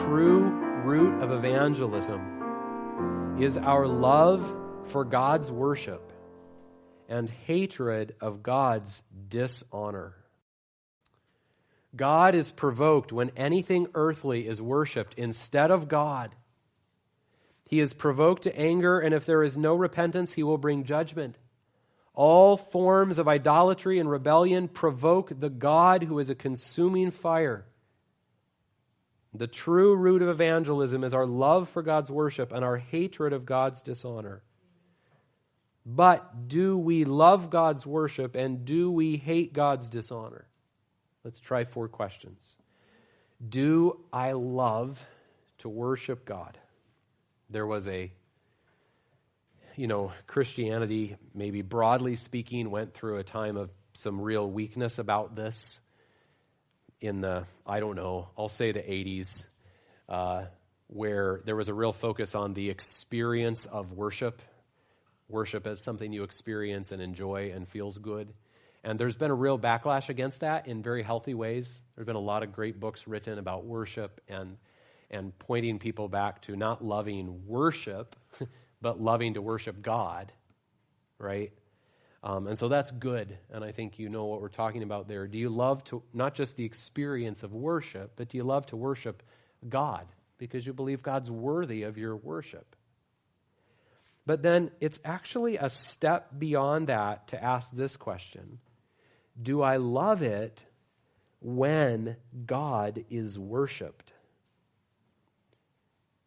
true root of evangelism is our love for God's worship and hatred of God's dishonor. God is provoked when anything earthly is worshipped instead of God. He is provoked to anger, and if there is no repentance, he will bring judgment. All forms of idolatry and rebellion provoke the God who is a consuming fire. The true root of evangelism is our love for God's worship and our hatred of God's dishonor. But do we love God's worship and do we hate God's dishonor? Let's try 4 questions. Do I love to worship God? There was Christianity, maybe broadly speaking, went through a time of some real weakness about this in the, I'll say the 80s, where there was a real focus on the experience of worship. Worship as something you experience and enjoy and feels good. And there's been a real backlash against that in very healthy ways. There's been a lot of great books written about worship and pointing people back to not loving worship, but loving to worship God, right? And so that's good, and I think you know what we're talking about there. Do you love to, not just the experience of worship, but do you love to worship God because you believe God's worthy of your worship? But then it's actually a step beyond that to ask this question. Do I love it when God is worshiped?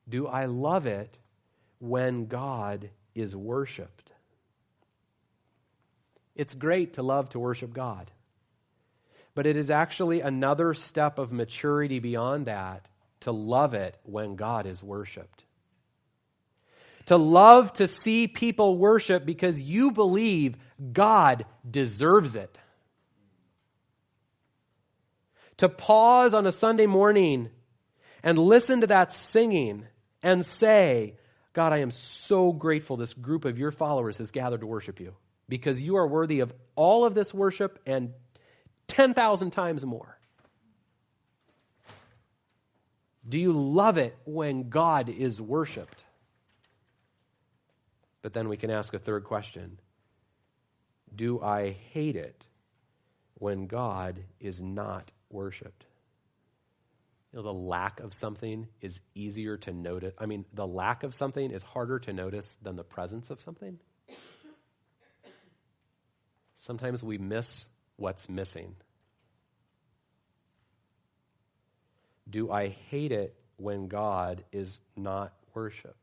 Do I love it when God is worshiped? It's great to love to worship God, but it is actually another step of maturity beyond that to love it when God is worshiped. To love to see people worship because you believe God deserves it. To pause on a Sunday morning and listen to that singing and say, God, I am so grateful this group of your followers has gathered to worship you because you are worthy of all of this worship and 10,000 times more. Do you love it when God is worshiped? But then we can ask a third question. Do I hate it when God is not worshipped? The lack of something is easier to notice. The lack of something is harder to notice than the presence of something. Sometimes we miss what's missing. Do I hate it when God is not worshipped?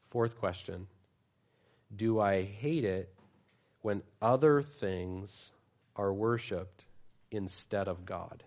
Fourth question, do I hate it when other things are worshipped instead of God?